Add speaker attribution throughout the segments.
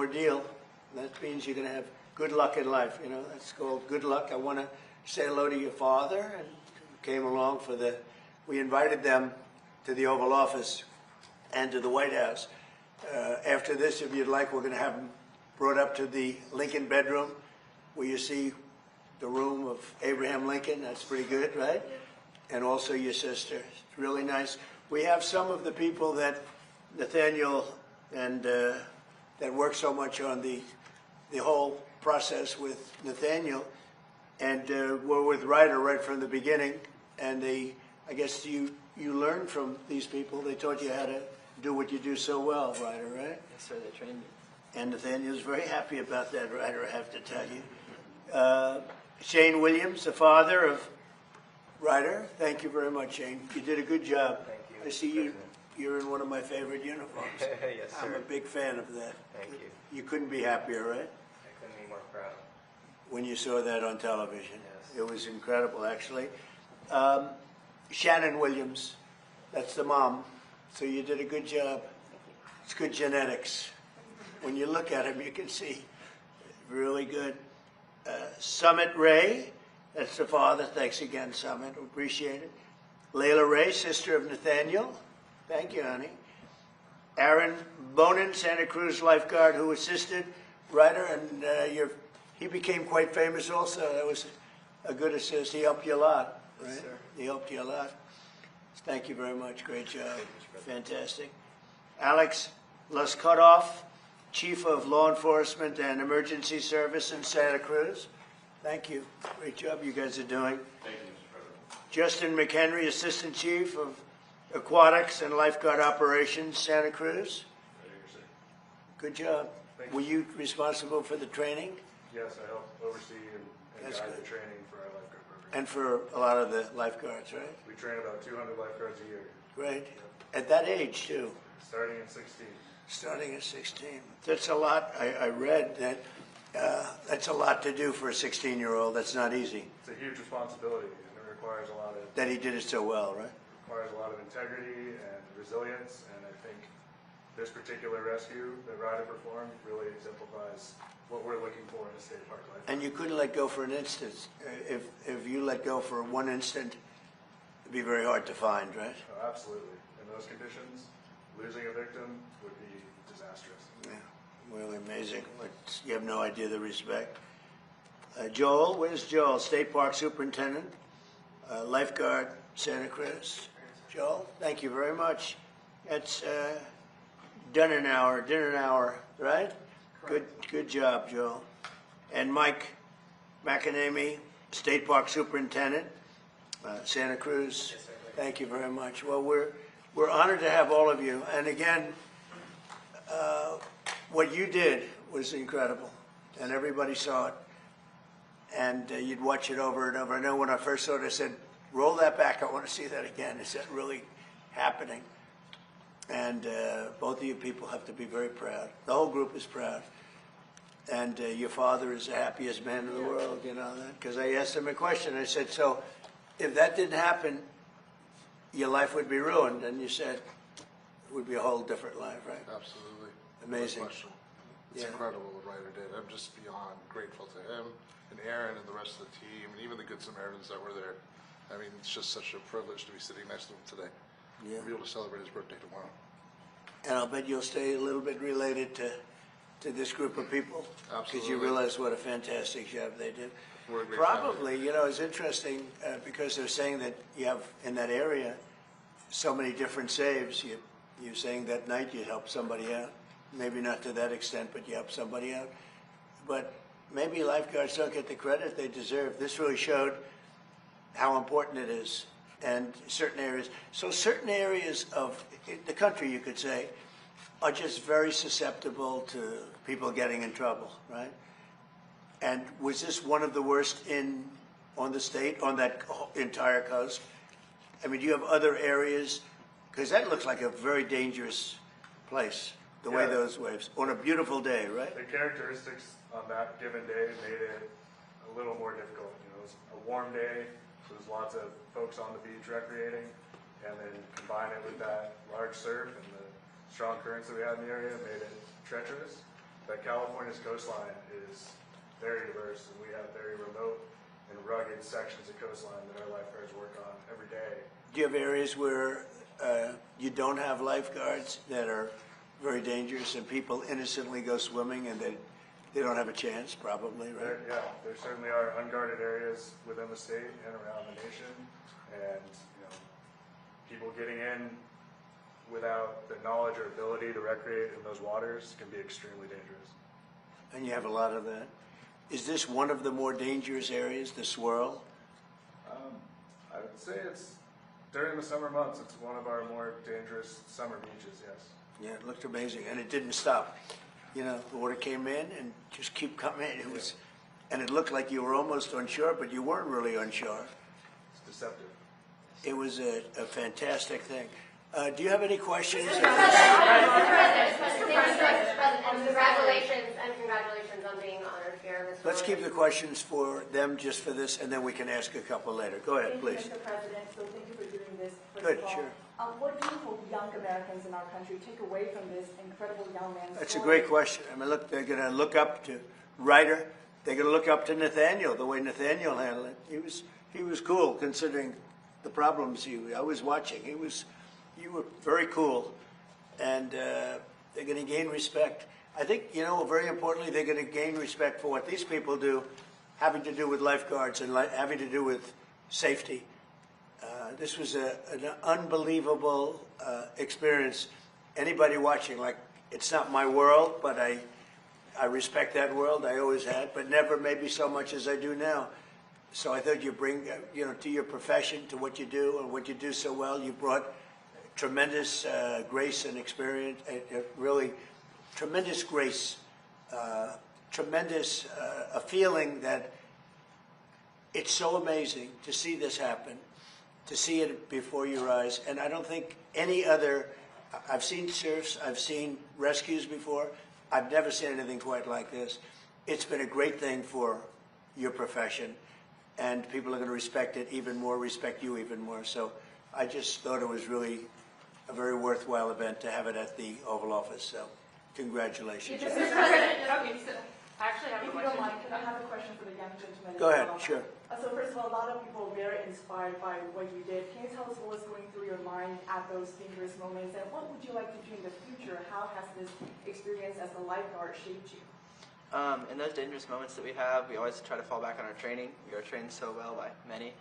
Speaker 1: ordeal. That means you're going to have good luck in life. You know, that's called good luck. I want to say hello to your father, and came along for the. We invited them to the Oval Office and to the White House. After this, if you'd like, we're going to have them brought up to the Lincoln bedroom, where you see the room of Abraham Lincoln. That's pretty good, right? And also your sister. It's really nice. We have some of the people that Nathaniel and that work so much on the whole process with Nathaniel, and were with Ryder right from the beginning. And I guess you learned from these people. They taught you how to do what you do so well, Ryder, right?
Speaker 2: Yes, sir. They trained me. And
Speaker 1: Nathaniel's very happy about that, Ryder, I have to tell you. Shane Williams, the father of Ryder. Thank you very much, Shane. You did a good job.
Speaker 2: Thank you.
Speaker 1: I see you're in one of my favorite uniforms.
Speaker 2: Yes, sir.
Speaker 1: I'm a big fan of that.
Speaker 2: Thank you.
Speaker 1: You couldn't be happier, right?
Speaker 2: I couldn't be more proud.
Speaker 1: When you saw that on television.
Speaker 2: Yes.
Speaker 1: It was incredible, actually. Shannon Williams, that's the mom. So you did a good job. It's good genetics. When you look at him, you can see really good. Summit Ray, that's the father. Thanks again, Summit. Appreciate it. Layla Ray, sister of Nathaniel. Thank you, honey. Aaron Bonin, Santa Cruz lifeguard, who assisted Ryder, and he became quite famous also. That was a good assist. He helped you a lot, right?
Speaker 2: Yes, sir.
Speaker 1: He helped you a lot. Thank you very much. Great job. Fantastic. Alex Lascutoff, Chief of Law Enforcement and Emergency Service in Santa Cruz. Thank you. Great job you guys are doing.
Speaker 3: Thank you, Mr. President.
Speaker 1: Justin McHenry, Assistant Chief of Aquatics and Lifeguard Operations, Santa Cruz. Good job. Were you responsible for the training?
Speaker 3: Yes, I help oversee and guide the training for our lifeguard program.
Speaker 1: And for a lot of the lifeguards, right?
Speaker 3: We train about 200 lifeguards a year.
Speaker 1: Great. At that age, too.
Speaker 3: Starting at 16.
Speaker 1: Starting at 16. That's a lot. I read that that's a lot to do for a 16-year-old. That's not easy.
Speaker 3: It's a huge responsibility, and it requires a lot of...
Speaker 1: That he did it so well, right?
Speaker 3: Requires a lot of integrity and resilience, and I think this particular rescue that Ryder performed really exemplifies what we're looking for in a state park life.
Speaker 1: And you couldn't let go for an instant. If you let go for one instant, it'd be very hard to find, right?
Speaker 3: Oh, absolutely. In those conditions, losing a victim would be disastrous.
Speaker 1: Yeah, really amazing. You have no idea the respect. Joel, where's Joel? State Park Superintendent, lifeguard, Santa Cruz. Joel, thank you very much. It's dinner hour, right? Good job, Joel. And Mike McAnamy, State Park Superintendent, Santa Cruz.
Speaker 2: Yes, sir.
Speaker 1: Thank you very much. Well, we're honored to have all of you. And again, what you did was incredible, and everybody saw it. And you'd watch it over and over. I know when I first saw it, I said, roll that back. I want to see that again. Is that really happening? And both of you people have to be very proud. The whole group is proud. And your father is the happiest man in the world, you know that? Because I asked him a question. I said, so if that didn't happen, your life would be ruined. And you said, it would be a whole different life, right?
Speaker 4: Absolutely.
Speaker 1: Amazing.
Speaker 4: No question. It's
Speaker 1: Yeah.
Speaker 4: incredible what Ryder did. I'm just beyond grateful to him and Aaron and the rest of the team and even the Good Samaritans that were there. I mean, it's just such a privilege to be sitting next to him today.
Speaker 1: Yeah.
Speaker 4: And be able to celebrate his birthday tomorrow.
Speaker 1: And I'll bet you'll stay a little bit related to this group of people. Because you
Speaker 4: Absolutely.
Speaker 1: realize what a fantastic job they did.
Speaker 4: We're a great
Speaker 1: Probably, you know, it's interesting because they're saying that you have in that area so many different saves. You're saying that night you help somebody out. Maybe not to that extent, but you help somebody out. But maybe lifeguards don't get the credit they deserve. This really showed how important it is, and certain areas. So certain areas of the country, you could say, are just very susceptible to people getting in trouble, right? And was this one of the worst on the state, on that entire coast? I mean, do you have other areas? Because that looks like a very dangerous place, the way
Speaker 3: Yeah.
Speaker 1: those waves, on a beautiful day, right?
Speaker 3: The characteristics on that given day made it a little more difficult. You know, it was a warm day, so there's lots of folks on the beach recreating, and then combine it with that large surf and the strong currents that we had in the area made it treacherous. that California's coastline is very diverse, and we have very remote and rugged sections of coastline that our lifeguards work on every day.
Speaker 1: Do you have areas where you don't have lifeguards that are very dangerous and people innocently go swimming and they don't have a chance, probably, right?
Speaker 3: There certainly are unguarded areas within the state and around the nation, and people getting in without the knowledge or ability to recreate in those waters can be extremely dangerous.
Speaker 1: And you have a lot of that. Is this one of the more dangerous areas, the swirl?
Speaker 3: I would say it's, during the summer months, it's one of our more dangerous summer beaches, yes.
Speaker 1: Yeah, it looked amazing, and it didn't stop. You know, the water came in and just keep coming. It was, and it looked like you were almost on shore, but you weren't really on shore.
Speaker 3: It's deceptive.
Speaker 1: It was a fantastic thing. Do you have any questions?
Speaker 5: Mr. President, and congratulations on being honored here. Mr.
Speaker 1: Let's keep the questions for them just for this, and then we can ask a couple later. Go ahead, please.
Speaker 6: Thank you, Mr. President. So thank you for doing this. First
Speaker 1: Good,
Speaker 6: of all,
Speaker 1: sure.
Speaker 6: What do you hope young Americans in our country take away from this incredible young man's
Speaker 1: That's a
Speaker 6: story?
Speaker 1: great question. I mean, look, they're going to look up to Ryder. They're going to look up to Nathaniel, the way Nathaniel handled it. He was cool considering the problems I was watching. You were very cool, and they're going to gain respect. I think, very importantly, they're going to gain respect for what these people do, having to do with lifeguards and having to do with safety. This was an unbelievable experience. Anybody watching, like, it's not my world, but I respect that world. I always had, but never maybe so much as I do now. So I thought you bring, to your profession, to what you do and what you do so well, you brought tremendous grace and experience, really tremendous grace, tremendous a feeling that it's so amazing to see this happen, to see it before your eyes. And I don't think any other, I've seen surfs, I've seen rescues before, I've never seen anything quite like this. It's been a great thing for your profession, and people are going to respect it even more, respect you even more. So I just thought it was really a very worthwhile event to have it at the Oval Office. So congratulations.
Speaker 5: Mr. President, I actually have a
Speaker 6: If you don't
Speaker 5: question.
Speaker 6: mind, can I have a question for the young gentleman?
Speaker 1: Go
Speaker 6: as
Speaker 1: ahead,
Speaker 6: well?
Speaker 1: sure.
Speaker 6: So first of all, a lot of people are very inspired by what you did. Can you tell us what was going through your mind at those dangerous moments, and what would you like to do in the future? How has this experience as a lifeguard shaped you?
Speaker 2: In those dangerous moments that we have, we always try to fall back on our training. We are trained so well by many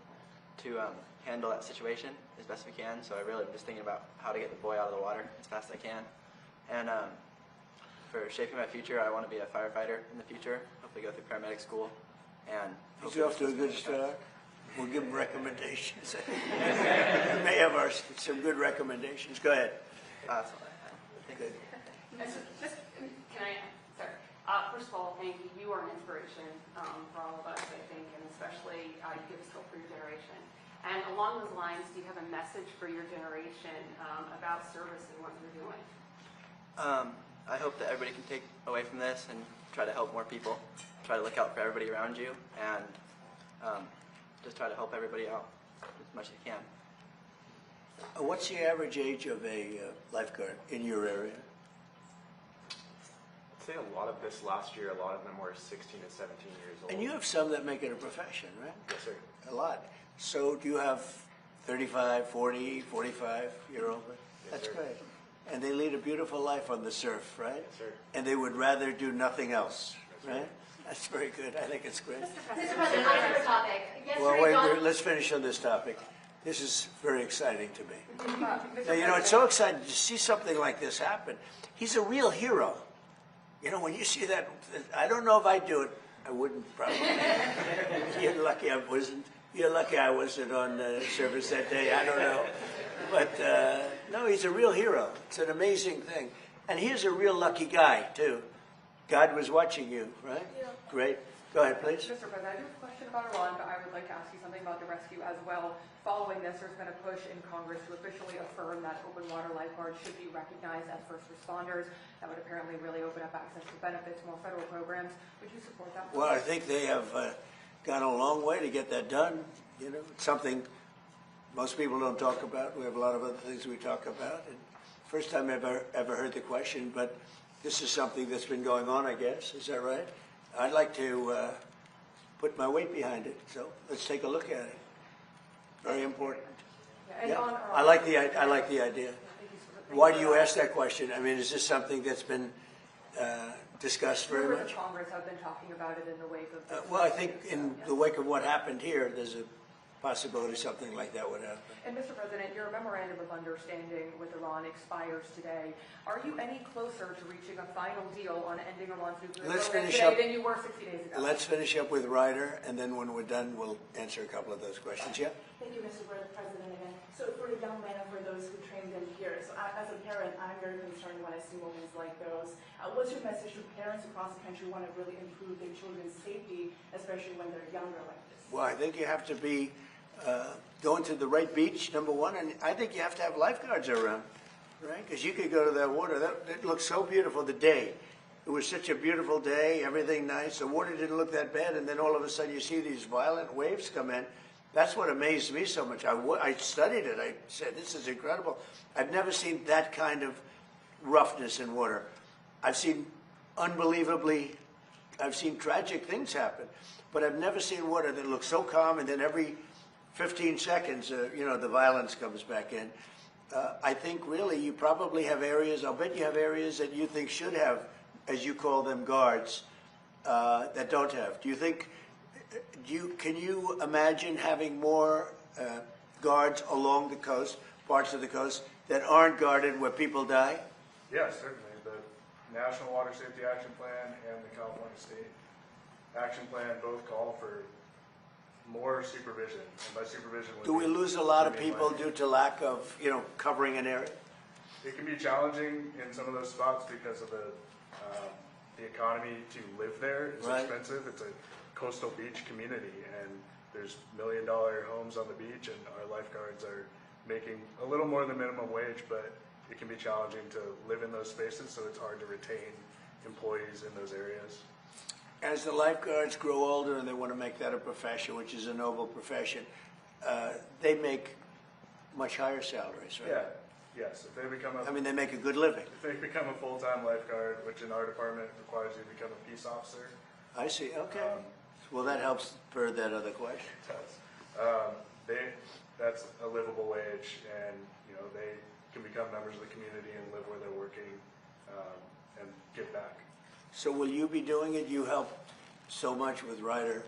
Speaker 2: to handle that situation as best we can. So I really am just thinking about how to get the boy out of the water as fast as I can. And for shaping my future, I want to be a firefighter in the future. Hopefully go through paramedic school. And
Speaker 1: He's off to a good start. We'll give him recommendations. We may have some good recommendations. Go ahead.
Speaker 2: That's all I have. Thank you.
Speaker 7: Can I, sir? First of all, thank you. You are an inspiration for all of us, I think, and especially you give us hope for your generation. And along those lines, do you have a message for your generation about service and what you're doing?
Speaker 2: I hope that everybody can take away from this and try to help more people. Try to look out for everybody around you, and just try to help everybody out as much as you can.
Speaker 1: What's the average age of a lifeguard in your area?
Speaker 8: I'd say a lot of this last year, a lot of them were 16 and 17 years old.
Speaker 1: And you have some that make it a profession, right?
Speaker 8: Yes, sir.
Speaker 1: A lot. So do you have 35, 40, 45-year-old? That's
Speaker 8: sir.
Speaker 1: great. And they lead a beautiful life on the surf, right?
Speaker 8: Yes, sir.
Speaker 1: And they would rather do nothing else,
Speaker 8: Yes, sir.
Speaker 1: right? That's very good. I think it's great.
Speaker 5: Mr. President, on another topic.
Speaker 1: Well,
Speaker 5: Yesterday,
Speaker 1: wait, let's finish on this topic. This is very exciting to me. Now, it's so exciting to see something like this happen. He's a real hero. When you see that, I don't know if I'd do it. I wouldn't probably. You're lucky I wasn't. You're lucky I wasn't on service that day. I don't know. But, no, he's a real hero. It's an amazing thing. And he's a real lucky guy, too. God was watching you, right?
Speaker 9: Yeah.
Speaker 1: Great. Go ahead, please.
Speaker 9: Mr. President, I do have a question about Iran, but I would like to ask you something about the rescue as well. Following this, there's been a push in Congress to officially affirm that open water lifeguards should be recognized as first responders. That would apparently really open up access to benefits, more federal programs. Would you support that?
Speaker 1: Well, I think they have gone a long way to get that done. It's something most people don't talk about. We have a lot of other things we talk about. And first time I've ever heard the question, but this is something that's been going on, I guess. Is that right? I'd like to put my weight behind it. So let's take a look at it. Very important.
Speaker 6: And
Speaker 1: Yeah,
Speaker 6: on our-
Speaker 1: I like the idea.
Speaker 6: Thank you so much.
Speaker 1: Why do you ask that question? I mean, is this something that's been discussed very
Speaker 9: Members
Speaker 1: much?
Speaker 9: of Congress have been talking about it in the wake of this.
Speaker 1: Well, I think in the wake of what happened here, there's a possibility something like that would happen.
Speaker 9: And Mr. President, your memorandum of understanding with Iran expires today. Are you any closer to reaching a final deal on ending Iran's nuclear
Speaker 1: Let's
Speaker 9: program
Speaker 1: finish
Speaker 9: today
Speaker 1: up.
Speaker 9: than you were 60 days ago?
Speaker 1: Let's finish up with Ryder, and then when we're done, we'll answer a couple of those questions. Yeah?
Speaker 6: Thank you, Mr. President, again. So for the young men and for those who train them here, so as a parent, I'm very concerned when I see moments like those. What's your message to parents across the country who want to really improve their children's safety, especially when they're younger like this?
Speaker 1: Well, I think you have to be going to the right beach, number one, and I think you have to have lifeguards around, right? Because you could go to that water. It looked so beautiful the day. It was such a beautiful day, everything nice. The water didn't look that bad, and then all of a sudden you see these violent waves come in. That's what amazed me so much. I studied it. I said, this is incredible. I've never seen that kind of roughness in water. I've seen tragic things happen, but I've never seen water that looks so calm, and then every 15 seconds, the violence comes back in. I think really you probably have areas, I'll bet you have areas that you think should have, as you call them, guards, that don't have. Can you imagine having more guards along the coast, parts of the coast, that aren't guarded where people die?
Speaker 3: Yeah, certainly. The National Water Safety Action Plan and the California State Action Plan both call for more supervision. And by supervision,
Speaker 1: Do we lose a lot of people due to lack of, covering an area?
Speaker 3: It can be challenging in some of those spots because of the economy to live there. It's
Speaker 1: Right.
Speaker 3: expensive. It's a coastal beach community, and there's $1 million homes on the beach, and our lifeguards are making a little more than minimum wage, but it can be challenging to live in those spaces, so it's hard to retain employees in those areas.
Speaker 1: As the lifeguards grow older and they want to make that a profession, which is a noble profession, they make much higher salaries, right?
Speaker 3: Yeah, yes. If they become
Speaker 1: They make a good living.
Speaker 3: if they become a full-time lifeguard, which in our department requires you to become a peace officer,
Speaker 1: I see, okay. Well, that helps for that other question.
Speaker 3: it does. That's a livable wage, and they can become members of the community and live where they're working and give back.
Speaker 1: So will you be doing it? You help so much with Ryder.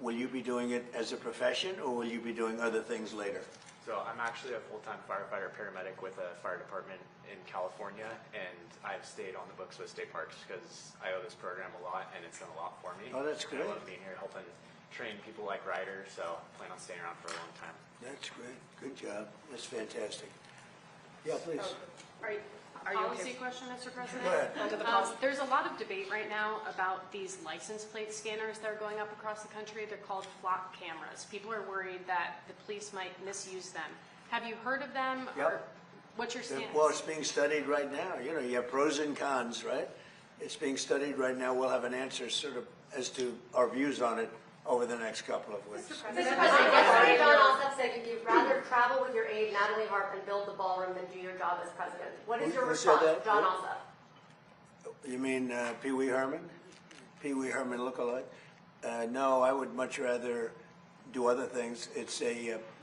Speaker 1: Will you be doing it as a profession, or will you be doing other things later?
Speaker 8: So I'm actually a full-time firefighter paramedic with a fire department in California, and I've stayed on the books with state parks because I owe this program a lot, and it's done a lot for me.
Speaker 1: Oh, that's
Speaker 8: And
Speaker 1: great.
Speaker 8: I love being here helping train people like Ryder, so I plan on staying around for a long time.
Speaker 1: That's great. Good job. That's fantastic. Yeah, please.
Speaker 9: Are you
Speaker 10: Policy
Speaker 9: okay?
Speaker 10: question, Mr. President?
Speaker 1: Go ahead.
Speaker 9: Onto the policy.
Speaker 10: There's a lot of debate right now about these license plate scanners that are going up across the country. They're called flock cameras. People are worried that the police might misuse them. Have you heard of them?
Speaker 1: Yep.
Speaker 10: Or what's your stance?
Speaker 1: Well, it's being studied right now. You have pros and cons, right? It's being studied right now. We'll have an answer sort of as to our views on it over the next couple of weeks.
Speaker 5: Mr. President, yesterday John Alsop said you'd rather travel with your aide, Natalie Harp, and build the ballroom than do your job as president. What is your
Speaker 1: Who said
Speaker 5: response,
Speaker 1: that?
Speaker 5: John Alsop?
Speaker 1: You mean Pee Wee Herman? Pee Wee Herman lookalike? No, I would much rather do other things.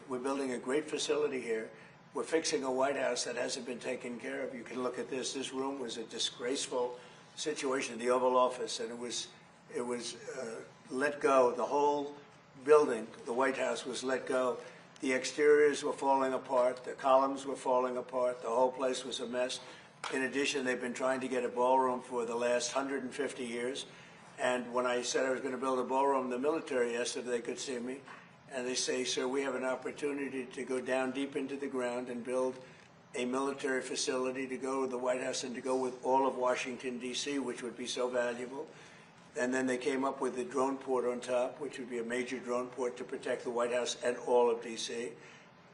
Speaker 1: We're building a great facility here. We're fixing a White House that hasn't been taken care of. You can look at this. This room was a disgraceful situation, the Oval Office, and it was let go. The whole building, the White House, was let go. The exteriors were falling apart. The columns were falling apart. The whole place was a mess. In addition, they've been trying to get a ballroom for the last 150 years. And when I said I was going to build a ballroom, the military asked if they could see me. And they say, sir, we have an opportunity to go down deep into the ground and build a military facility to go to the White House and to go with all of Washington, D.C., which would be so valuable. And then they came up with the drone port on top, which would be a major drone port to protect the White House and all of D.C.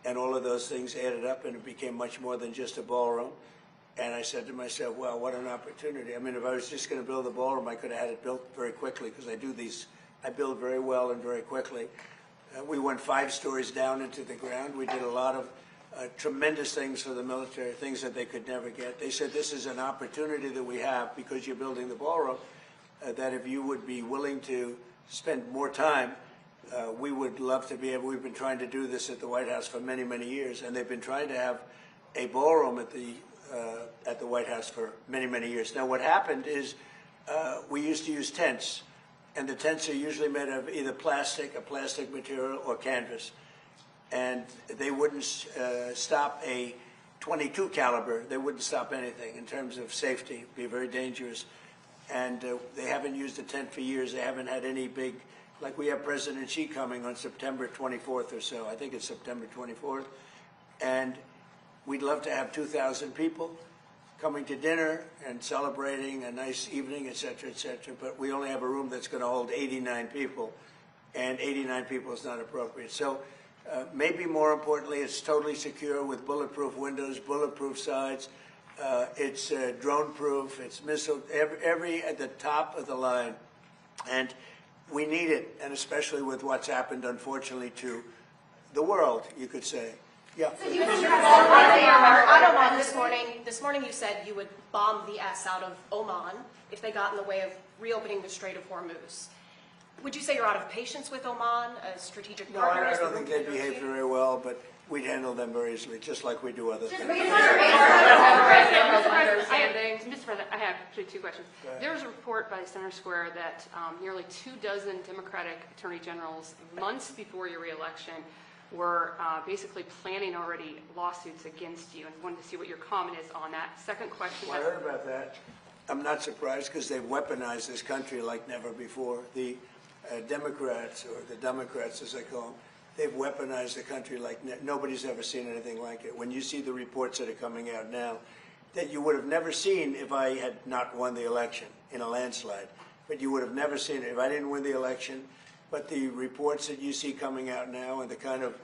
Speaker 1: And all of those things added up, and it became much more than just a ballroom. And I said to myself, wow, what an opportunity. I mean, if I was just going to build a ballroom, I could have had it built very quickly, because I build very well and very quickly. We went 5 stories down into the ground. We did a lot of tremendous things for the military, things that they could never get. They said this is an opportunity that we have because you're building the ballroom, that if you would be willing to spend more time, we would love to be able. We've been trying to do this at the White House for many, many years, and they've been trying to have a ballroom at the White House for many, many years. Now, what happened is we used to use tents, and the tents are usually made of either a plastic material, or canvas, and they wouldn't stop a .22 caliber. They wouldn't stop anything in terms of safety. It'd be very dangerous, and they haven't used a tent for years. They haven't had any big. Like we have President Xi coming on September 24th or so. I think it's September 24th. And we'd love to have 2,000 people coming to dinner and celebrating a nice evening, et cetera, but we only have a room that's going to hold 89 people, and 89 people is not appropriate. So maybe more importantly, it's totally secure with bulletproof windows, bulletproof sides. It's drone-proof. It's missile, every at the top of the line. And we need it, and especially with what's happened, unfortunately, to the world, you could say. Yeah.
Speaker 5: So you said out Oman this morning. This morning you said you would bomb the S out of Oman if they got in the way of reopening the Strait of Hormuz. Would you say you're out of patience with Oman, a strategic
Speaker 1: No,
Speaker 5: partner?
Speaker 1: I don't think they behave very well, but we'd handle them very easily, just like we do other things.
Speaker 7: Mr. President, I have actually two questions. There was a report by Center Square that nearly 24 Democratic attorney generals, months before your reelection, were basically planning already lawsuits against you, and wanted to see what your comment is on that. Second question.
Speaker 1: Well, I heard about that. I'm not surprised because they've weaponized this country like never before. The Democrats, or the Democrats as I call them, they've weaponized the country like nobody's ever seen anything like it. When you see the reports that are coming out now, that you would have never seen if I had not won the election in a landslide. But you would have never seen it if I didn't win the election. But the reports that you see coming out now and the kind of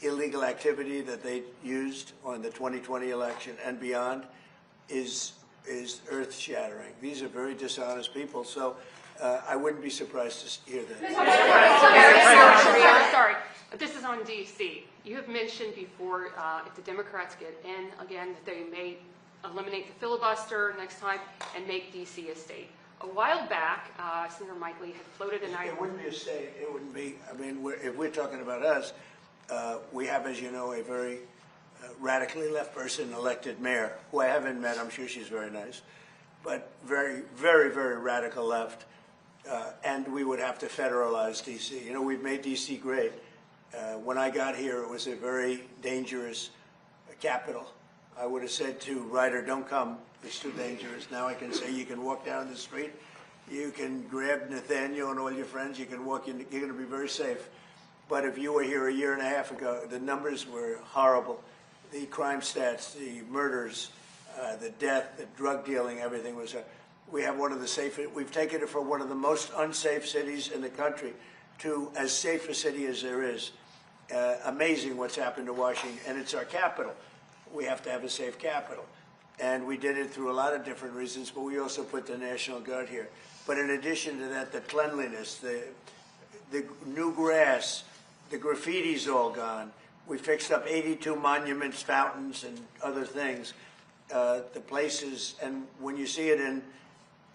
Speaker 1: illegal activity that they used on the 2020 election and beyond is earth-shattering. These are very dishonest people, so I wouldn't be surprised to hear that.
Speaker 7: Sorry, this is on D.C. You have mentioned before, if the Democrats get in again, that they may eliminate the filibuster next time and make D.C. a state. A while back, Senator Mike Lee had floated an idea.
Speaker 1: It wouldn't be a state. It wouldn't be. I mean, if we're talking about us, we have, as you know, a very radically left person elected mayor, who I haven't met. I'm sure she's very nice, but very, very, very radical left. And we would have to federalize D.C. You know, we've made D.C. great. When I got here, it was a very dangerous capital. I would have said to Ryder, don't come. It's too dangerous. Now I can say you can walk down the street, you can grab Nathaniel and all your friends, you can walk in, you're going to be very safe. But if you were here a year and a half ago, the numbers were horrible. The crime stats, the murders, the death, the drug dealing, everything was. We have one of the safest. We've taken it from one of the most unsafe cities in the country to as safe a city as there is. Amazing what's happened to Washington, and it's our capital. We have to have a safe capital. And we did it through a lot of different reasons, but we also put the National Guard here. But in addition to that, the cleanliness, the new grass, the graffiti's all gone. We fixed up 82 monuments, fountains, and other things. The places, and when you see it in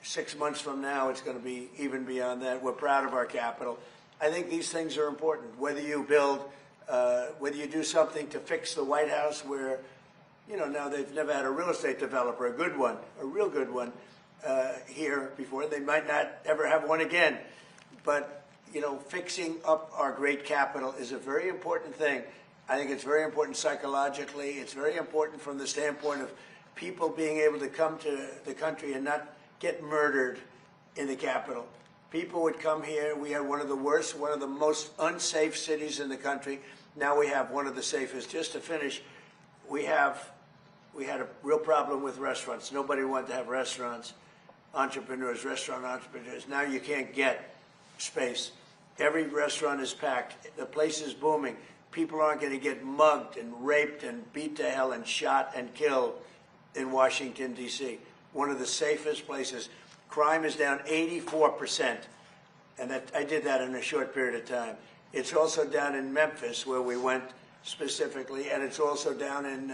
Speaker 1: 6 months from now, it's going to be even beyond that. We're proud of our capital. I think these things are important. Whether you build, whether you do something to fix the White House where, you know, now they've never had a real estate developer, a good one, a real good one here before. They might not ever have one again. But, you know, fixing up our great capital is a very important thing. I think it's very important psychologically. It's very important from the standpoint of people being able to come to the country and not get murdered in the capital. People would come here. We had one of the worst, one of the most unsafe cities in the country. Now we have one of the safest. Just to finish, we had a real problem with restaurants. Nobody wanted to have restaurants, restaurant entrepreneurs. Now you can't get space. Every restaurant is packed. The place is booming. People aren't going to get mugged and raped and beat to hell and shot and killed in Washington, D.C. One of the safest places. Crime is down 84%, and I did that in a short period of time. It's also down in Memphis, where we went specifically, and it's also down in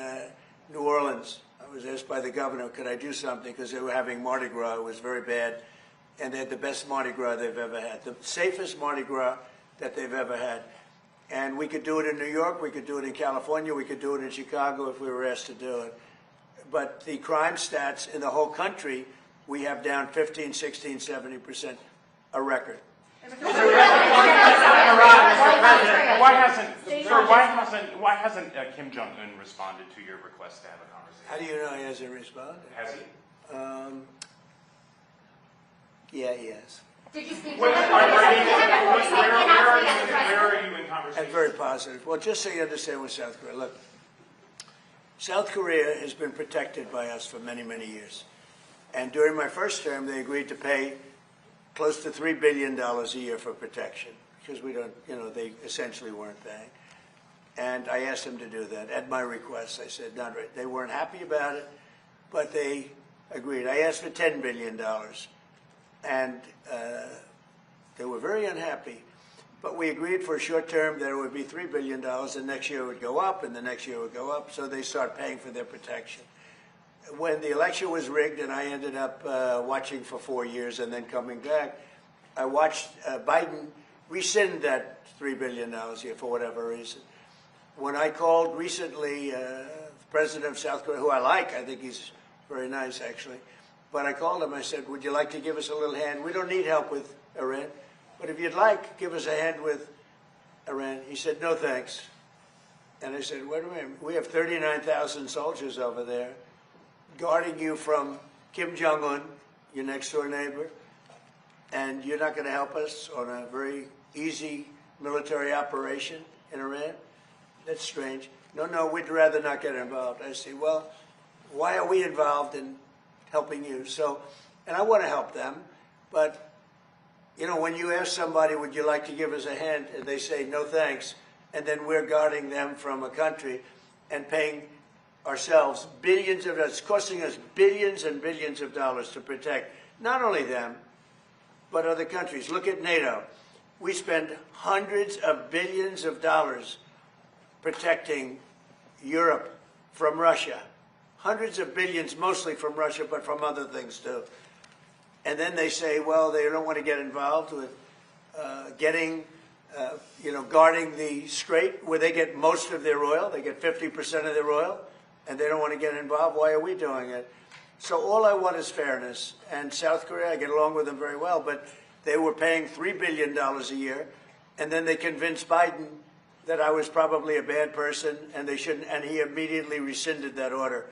Speaker 1: New Orleans. I was asked by the governor, could I do something, because they were having Mardi Gras. It was very bad, and they had the best Mardi Gras they've ever had, the safest Mardi Gras that they've ever had. And we could do it in New York, we could do it in California, we could do it in Chicago if we were asked to do it. But the crime stats in the whole country, we have down 15, 16, 70%, a record.
Speaker 11: Why hasn't Kim Jong-un responded to your request to have a conversation?
Speaker 1: How do you know he hasn't responded?
Speaker 11: Has he?
Speaker 1: Yeah, he has.
Speaker 12: Did you speak to
Speaker 11: Where
Speaker 12: him?
Speaker 11: are you in conversation?
Speaker 1: And very positive. Well, just so you understand with South Korea, look, South Korea has been protected by us for many, many years. And during my first term, they agreed to pay close to $3 billion a year for protection, because we don't, they essentially weren't paying. And I asked them to do that at my request. I said, not right. They weren't happy about it, but they agreed. I asked for $10 billion, and they were very unhappy. But we agreed for a short term that it would be $3 billion, and next year it would go up, and the next year it would go up, so they start paying for their protection. When the election was rigged and I ended up watching for 4 years and then coming back, I watched Biden rescind that $3 billion a year for whatever reason. When I called recently the president of South Korea, who I like, I think he's very nice actually, but I called him, I said, would you like to give us a little hand? We don't need help with Iran, but if you'd like, give us a hand with Iran. He said, no thanks. And I said, wait a minute, we have 39,000 soldiers over there guarding you from Kim Jong-un, your next door neighbor, and you're not going to help us on a very easy military operation in Iran? That's strange. No, we'd rather not get involved. I say, well, why are we involved in helping you? So, and I want to help them, but, when you ask somebody, would you like to give us a hand, and they say, no thanks, and then we're guarding them from a country and paying ourselves billions of dollars, it's costing us billions and billions of dollars to protect not only them, but other countries. Look at NATO. We spend hundreds of billions of dollars protecting Europe from Russia. Hundreds of billions, mostly from Russia, but from other things too. And then they say, well, they don't want to get involved with guarding the Strait, where they get most of their oil. They get 50% of their oil, and they don't want to get involved. Why are we doing it? So all I want is fairness. And South Korea, I get along with them very well, but they were paying $3 billion a year, and then they convinced Biden that I was probably a bad person, and they shouldn't, and he immediately rescinded that order.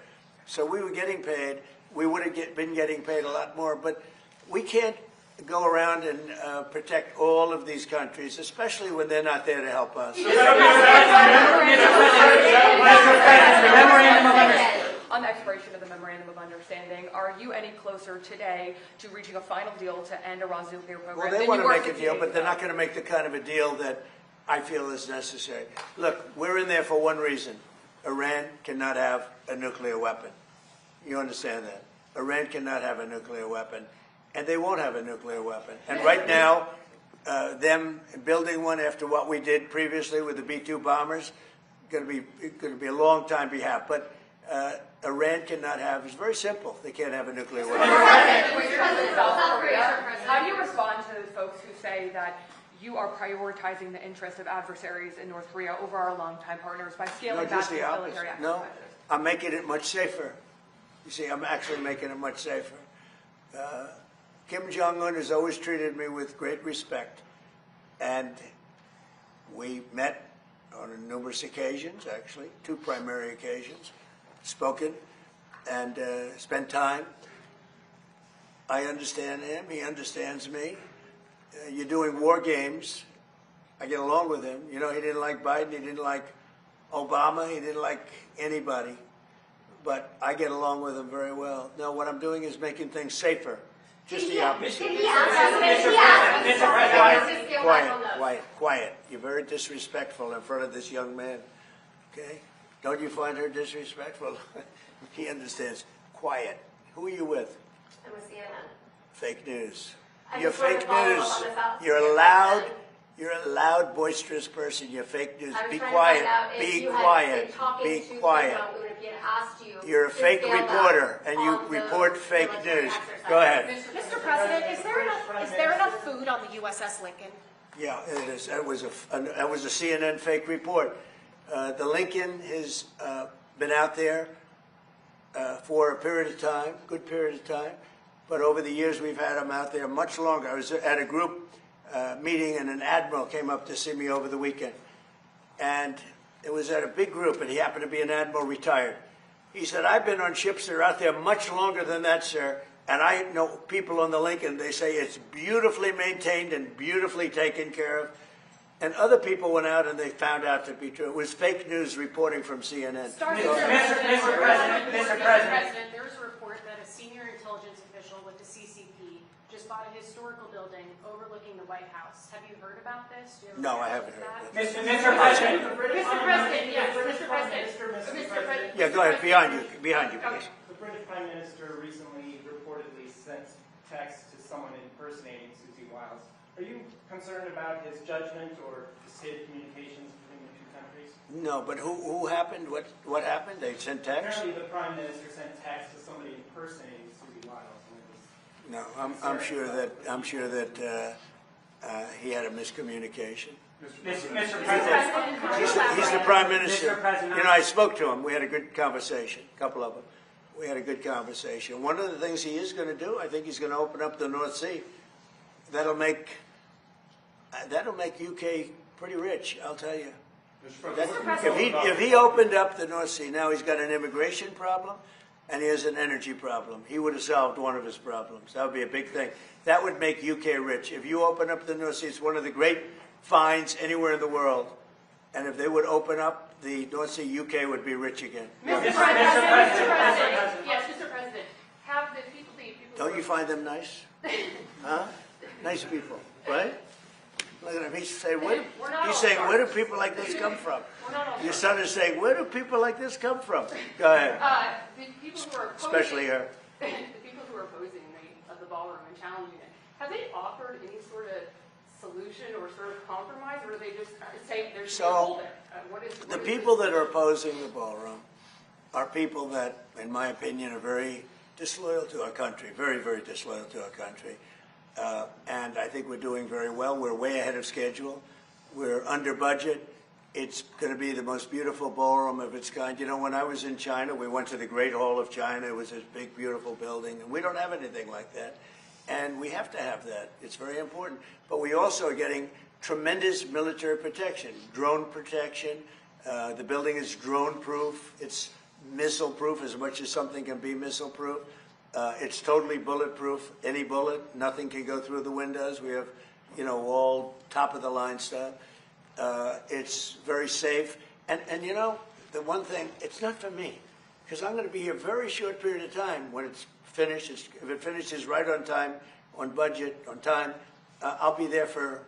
Speaker 1: So we were getting paid. We would have been getting paid a lot more, but we can't go around and protect all of these countries, especially when they're not there to help us.
Speaker 9: On the expiration of the Memorandum of Understanding, are you any closer today to reaching a final deal to end Iran's nuclear program?
Speaker 1: Well, they want to make a deal, but they're not going to make the kind of a deal that I feel is necessary. Look, we're in there for one reason. Iran cannot have a nuclear weapon. You understand that? Iran cannot have a nuclear weapon, and they won't have a nuclear weapon. And right now, them building one after what we did previously with the B-2 bombers, going to be a long time behalf. But Iran cannot have. It's very simple. They can't have a nuclear weapon.
Speaker 9: How do you respond to those folks who say that you are prioritizing the interest of adversaries in North Korea over our longtime partners by scaling back these military exercises?
Speaker 1: No, I'm making it much safer. You see, I'm actually making it much safer. Kim Jong-un has always treated me with great respect, and we met on numerous occasions, actually, 2 primary occasions, spoken and spent time. I understand him. He understands me. You're doing war games. I get along with him. He didn't like Biden. He didn't like Obama. He didn't like anybody. But I get along with him very well. Now, what I'm doing is making things safer. Just the opposite. Quiet. You're very disrespectful in front of this young man. Okay? Don't you find her disrespectful? He understands. Quiet. Who are you with? I'm with CNN. Fake news. You're fake news. You're You're a loud, boisterous person. You're fake news.
Speaker 12: I was
Speaker 1: Be
Speaker 12: trying
Speaker 1: quiet.
Speaker 12: to find out if
Speaker 1: Be
Speaker 12: you had
Speaker 1: quiet.
Speaker 12: been talking
Speaker 1: Be
Speaker 12: to
Speaker 1: quiet.
Speaker 12: someone who had asked you
Speaker 1: You're a
Speaker 12: to
Speaker 1: fake
Speaker 12: stand up
Speaker 1: reporter, and you
Speaker 12: on the
Speaker 1: report fake
Speaker 12: military
Speaker 1: news.
Speaker 12: exercise.
Speaker 1: Go ahead.
Speaker 5: Mr. President, is there enough food on the USS Lincoln?
Speaker 1: Yeah, it is. That was a CNN fake report. The Lincoln has been out there for a period of time, good period of time, but over the years we've had them out there much longer. I was at a group meeting, and an admiral came up to see me over the weekend, and it was at a big group, and he happened to be an admiral retired. He said, "I've been on ships that are out there much longer than that, sir, and I know people on the Lincoln, they say it's beautifully maintained and beautifully taken care of." And other people went out and they found out to be true. It was fake news reporting from CNN.
Speaker 10: Mr. President, there was a report that a senior intelligence official with the CCP just bought a historical building overlooking the White House. Have you heard about this? Do you ever
Speaker 1: No,
Speaker 10: hear
Speaker 1: I
Speaker 10: about
Speaker 1: haven't heard
Speaker 10: that?
Speaker 1: of this.
Speaker 7: Mr. President, yes, Mr. President.
Speaker 1: Yeah, go ahead. Behind you, please.
Speaker 13: The British Prime Minister recently reportedly sent texts to someone impersonating Susie Wiles. Are you concerned about his judgment or the state of communications between the two countries?
Speaker 1: No, but who happened? What happened? They sent text?
Speaker 13: Apparently the Prime Minister sent text to somebody impersonating Susie Wiles. And it was
Speaker 1: No, I'm sure that he had a miscommunication.
Speaker 13: Mr. President.
Speaker 1: He's the Prime Minister.
Speaker 13: Mr. President.
Speaker 1: You know, I spoke to him. We had a good conversation, a couple of them. We had a good conversation. One of the things he is going to do, I think he's going to open up the North Sea. That'll make UK pretty rich, I'll tell you. If he opened up the North Sea, now he's got an immigration problem and he has an energy problem. He would have solved one of his problems. That would be a big thing. That would make UK rich. If you open up the North Sea, it's one of the great finds anywhere in the world. And if they would open up the North Sea, UK would be rich again.
Speaker 7: Mr. President. Yes, Mr. President. Have the people.
Speaker 1: Don't you find them nice? Huh? Nice people, right? Look at him. He's saying, where do people like this come from? Your son is saying, where do people like this come from? Go ahead.
Speaker 7: The people who are opposing,
Speaker 1: Especially her.
Speaker 7: The people who are opposing the ballroom and challenging it, have they offered any sort of solution or sort of compromise, or do they just say there's no hold there?
Speaker 1: The people that are opposing the ballroom are people that, in my opinion, are very disloyal to our country, very, very disloyal to our country. And I think we're doing very well. We're way ahead of schedule. We're under budget. It's going to be the most beautiful ballroom of its kind. You know, when I was in China, we went to the Great Hall of China. It was this big, beautiful building. And we don't have anything like that. And we have to have that. It's very important. But we also are getting tremendous military protection, drone protection. The building is drone-proof. It's missile-proof as much as something can be missile-proof. It's totally bulletproof. Any bullet, nothing can go through the windows. We have, you know, all top-of-the-line stuff. It's very safe. And you know, the one thing, it's not for me, because I'm going to be here a very short period of time. When it's finished, if it finishes right on time, on budget, on time, I'll be there for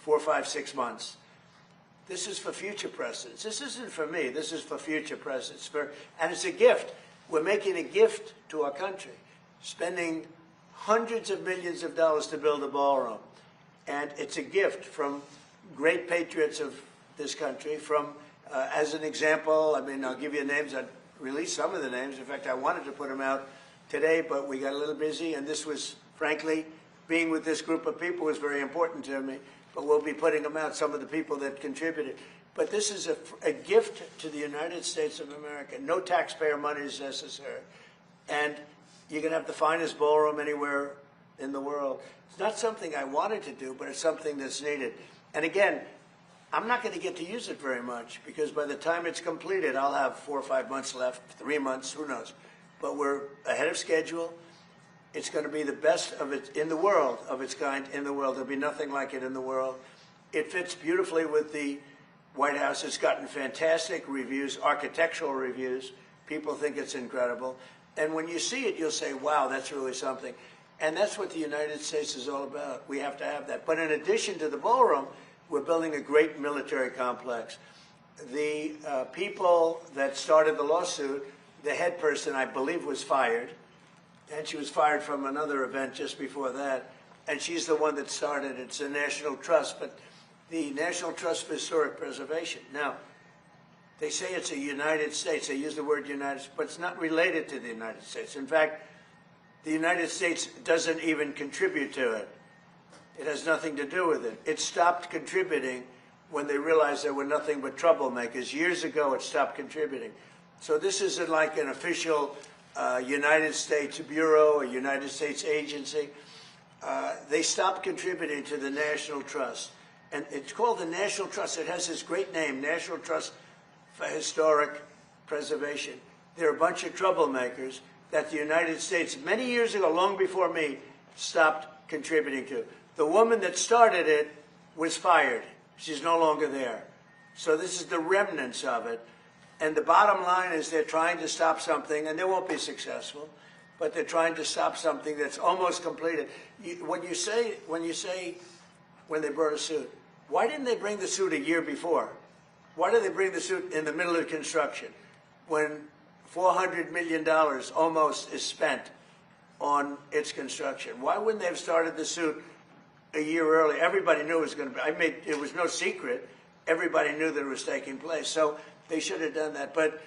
Speaker 1: 4, 5, 6 months. This is for future presidents. This isn't for me. This is for future presidents. And it's a gift. We're making a gift to our country, spending hundreds of millions of dollars to build a ballroom. And it's a gift from great patriots of this country. From, as an example, I mean, I'll give you names. I released some of the names. In fact, I wanted to put them out today, but we got a little busy. And this was, frankly, being with this group of people was very important to me. But we'll be putting them out, some of the people that contributed. But this is a gift to the United States of America. No taxpayer money is necessary. And you can have the finest ballroom anywhere in the world. It's not something I wanted to do, but it's something that's needed. And again, I'm not going to get to use it very much, because by the time it's completed, I'll have 4 or 5 months left, 3 months, who knows. But we're ahead of schedule. It's going to be the best of it in the world, of its kind in the world. There'll be nothing like it in the world. It fits beautifully with the White House. It's gotten fantastic reviews, architectural reviews. People think it's incredible. And when you see it, you'll say, wow, that's really something. And that's what the United States is all about. We have to have that. But in addition to the ballroom, we're building a great military complex. The people that started the lawsuit, the head person, I believe, was fired. And she was fired from another event just before that. And she's the one that started. It's a national trust. But the National Trust for Historic Preservation. Now, they say it's a United States. They use the word United States, but it's not related to the United States. In fact, the United States doesn't even contribute to it. It has nothing to do with it. It stopped contributing when they realized there were nothing but troublemakers. Years ago, it stopped contributing. So this isn't like an official United States bureau, a United States agency. They stopped contributing to the National Trust. And it's called the National Trust. It has this great name, National Trust for Historic Preservation. They're a bunch of troublemakers that the United States, many years ago, long before me, stopped contributing to. The woman that started it was fired. She's no longer there. So this is the remnants of it. And the bottom line is they're trying to stop something, and they won't be successful, but they're trying to stop something that's almost completed. When they brought a suit, why didn't they bring the suit a year before? Why did they bring the suit in the middle of construction when $400 million almost is spent on its construction? Why wouldn't they have started the suit a year early? Everybody knew it was going to be. It was no secret. Everybody knew that it was taking place. So they should have done that. But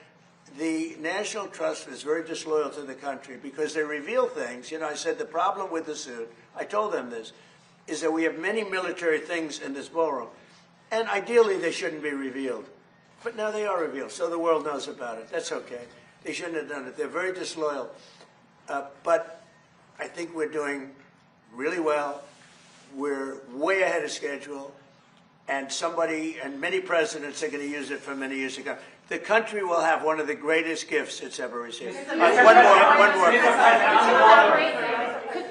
Speaker 1: the National Trust is very disloyal to the country because they reveal things. You know, I said the problem with the suit, I told them this, is that we have many military things in this ballroom. And ideally, they shouldn't be revealed. But now they are revealed, so the world knows about it. That's okay. They shouldn't have done it. They're very disloyal. But I think we're doing really well. We're way ahead of schedule. And many presidents are going to use it for many years to come. The country will have one of the greatest gifts it's ever received. One more.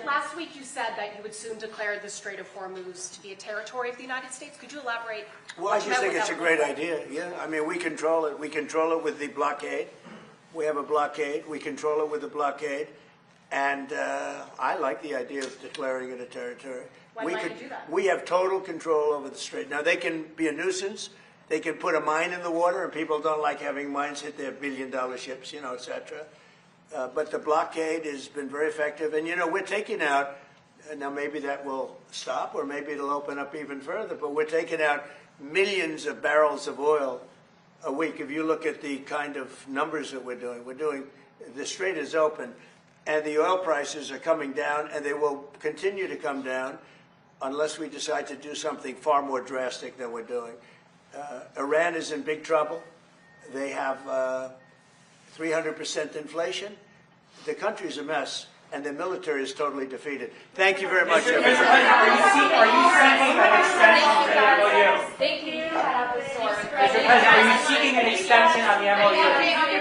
Speaker 5: Last week you said that you would soon declare the Strait of Hormuz to be a territory of the United States. Could you elaborate?
Speaker 1: Well, I just think it's a great idea. Yeah, I mean, we control it. We control it with the blockade. We have a blockade. We control it with the blockade. And I like the idea of declaring it a territory.
Speaker 5: Why might you do that?
Speaker 1: We have total control over the strait. Now, they can be a nuisance. They can put a mine in the water, and people don't like having mines hit their billion-dollar ships, you know, et cetera. But the blockade has been very effective. And, you know, we're taking out, now maybe that will stop or maybe it'll open up even further, but we're taking out millions of barrels of oil a week. If you look at the kind of numbers that we're doing, the strait is open and the oil prices are coming down and they will continue to come down unless we decide to do something far more drastic than we're doing. Iran is in big trouble. They have 300% inflation. The country's a mess, and the military is totally defeated. Thank you very much, everybody.
Speaker 13: Are you seeking an extension on the MOU?
Speaker 12: Thank you.
Speaker 13: Mr. President, are you seeking an extension on the MOU?
Speaker 12: Thank you.